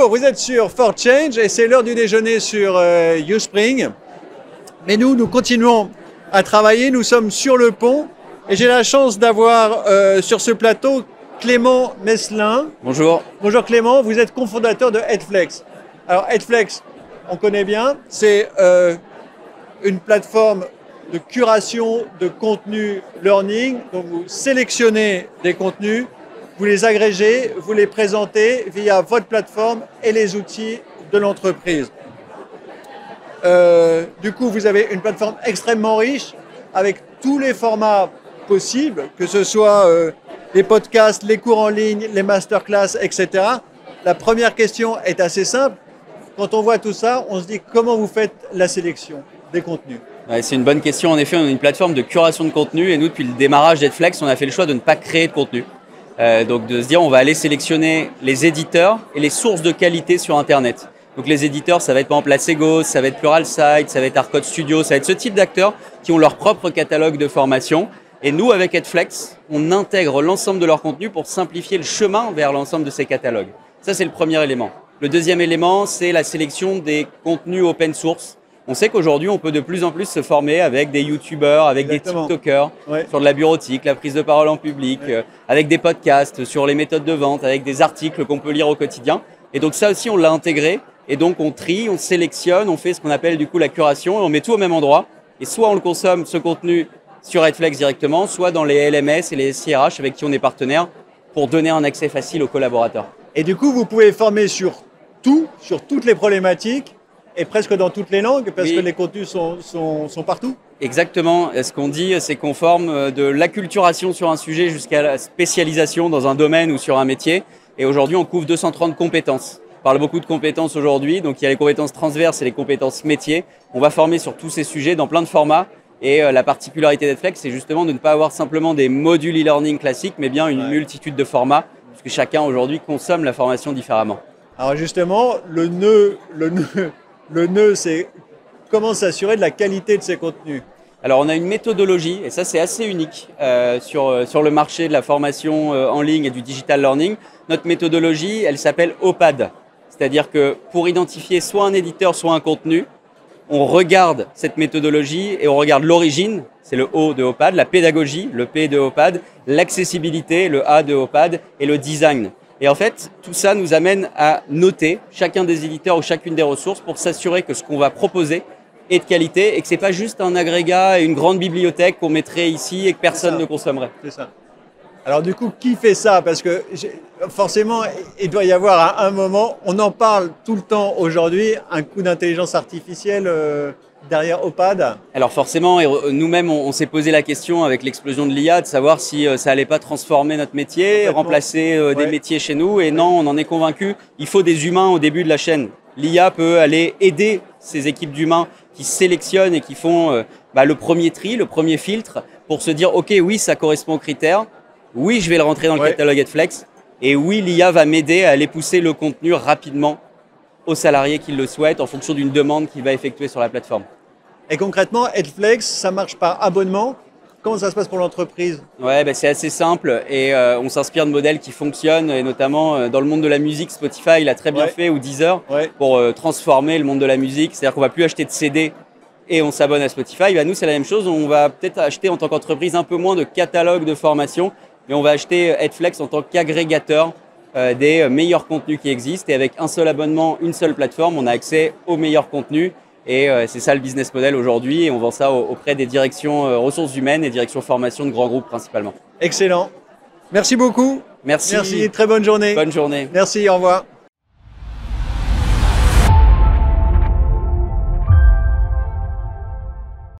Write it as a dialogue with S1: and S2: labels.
S1: Bonjour, vous êtes sur For Change et c'est l'heure du déjeuner sur Uspring. Mais nous continuons à travailler, nous sommes sur le pont et j'ai la chance d'avoir sur ce plateau Clément Messelin.
S2: Bonjour.
S1: Bonjour Clément, vous êtes cofondateur de Headflex. Alors Headflex, on connaît bien, c'est une plateforme de curation de contenu learning. Donc vous sélectionnez des contenus, vous les agrégez, vous les présentez via votre plateforme et les outils de l'entreprise. Du coup, vous avez une plateforme extrêmement riche avec tous les formats possibles, que ce soit les podcasts, les cours en ligne, les masterclass, etc. La première question est assez simple. Quand on voit tout ça, on se dit comment vous faites la sélection des contenus?
S2: Ouais, c'est une bonne question. En effet, on a une plateforme de curation de contenu et nous, depuis le démarrage d'Headflex, on a fait le choix de ne pas créer de contenu. Donc de se dire, on va aller sélectionner les éditeurs et les sources de qualité sur Internet. Donc les éditeurs, ça va être par exemple Assegos, ça va être Pluralsight, ça va être Arcode Studio, ça va être ce type d'acteurs qui ont leur propre catalogue de formation. Et nous, avec Headflex, on intègre l'ensemble de leur contenu pour simplifier le chemin vers l'ensemble de ces catalogues. Ça, c'est le premier élément. Le deuxième élément, c'est la sélection des contenus open source. On sait qu'aujourd'hui, on peut de plus en plus se former avec des youtubeurs, avec
S1: Exactement.
S2: des tiktokers, sur de la bureautique, la prise de parole en public, avec des podcasts sur les méthodes de vente, avec des articles qu'on peut lire au quotidien. Et donc ça aussi, on l'a intégré. Et donc on trie, on sélectionne, on fait ce qu'on appelle du coup la curation et on met tout au même endroit. Et soit on le consomme, ce contenu, sur Headflex directement, soit dans les LMS et les SIRH avec qui on est partenaire pour donner un accès facile aux collaborateurs.
S1: Et du coup, vous pouvez former sur tout, sur toutes les problématiques et presque dans toutes les langues parce que les contenus sont partout.
S2: Exactement. Ce qu'on dit, c'est qu'on forme de l'acculturation sur un sujet jusqu'à la spécialisation dans un domaine ou sur un métier. Et aujourd'hui, on couvre 230 compétences. On parle beaucoup de compétences aujourd'hui, donc il y a les compétences transverses et les compétences métiers. On va former sur tous ces sujets dans plein de formats. Et la particularité d'Headflex, c'est justement de ne pas avoir simplement des modules e-learning classiques, mais bien une multitude de formats, puisque chacun aujourd'hui consomme la formation différemment. Alors
S1: justement, le nœud, c'est comment s'assurer de la qualité de ces contenus.
S2: Alors on a une méthodologie, et ça c'est assez unique sur le marché de la formation en ligne et du digital learning. Notre méthodologie, elle s'appelle OPAD. C'est-à-dire que pour identifier soit un éditeur, soit un contenu, on regarde cette méthodologie et on regarde l'origine, c'est le O de OPAD, la pédagogie, le P de OPAD, l'accessibilité, le A de OPAD, et le design. Et en fait, tout ça nous amène à noter chacun des éditeurs ou chacune des ressources pour s'assurer que ce qu'on va proposer est de qualité et que ce n'est pas juste un agrégat et une grande bibliothèque qu'on mettrait ici et que personne ne consommerait.
S1: C'est ça. Alors du coup, qui fait ça? Parce que forcément, il doit y avoir à un moment, on en parle tout le temps aujourd'hui, un coup d'intelligence artificielle derrière OPAD.
S2: Alors forcément, nous-mêmes, on s'est posé la question avec l'explosion de l'IA de savoir si ça allait pas transformer notre métier, remplacer des métiers chez nous. Et non, on en est convaincu, il faut des humains au début de la chaîne. L'IA peut aller aider ces équipes d'humains qui sélectionnent et qui font le premier tri, le premier filtre pour se dire « Ok, oui, ça correspond aux critères. Oui, je vais le rentrer dans le catalogue Headflex. Et oui, l'IA va m'aider à aller pousser le contenu rapidement aux salariés qui le souhaitent en fonction d'une demande qu'il va effectuer sur la plateforme. »
S1: Et concrètement, Headflex, ça marche par abonnement. Comment ça se passe pour l'entreprise?
S2: Ouais, c'est assez simple et on s'inspire de modèles qui fonctionnent et notamment dans le monde de la musique, Spotify l'a très bien fait ou Deezer pour transformer le monde de la musique. C'est-à-dire qu'on ne va plus acheter de CD et on s'abonne à Spotify. Nous, c'est la même chose. On va peut-être acheter en tant qu'entreprise un peu moins de catalogue de formation, mais on va acheter Headflex en tant qu'agrégateur des meilleurs contenus qui existent. Et avec un seul abonnement, une seule plateforme, on a accès aux meilleurs contenus. Et c'est ça le business model aujourd'hui. Et on vend ça auprès des directions ressources humaines et directions formation de grands groupes principalement.
S1: Excellent. Merci beaucoup.
S2: Merci.
S1: Merci. Très bonne journée.
S2: Bonne journée.
S1: Merci. Au revoir.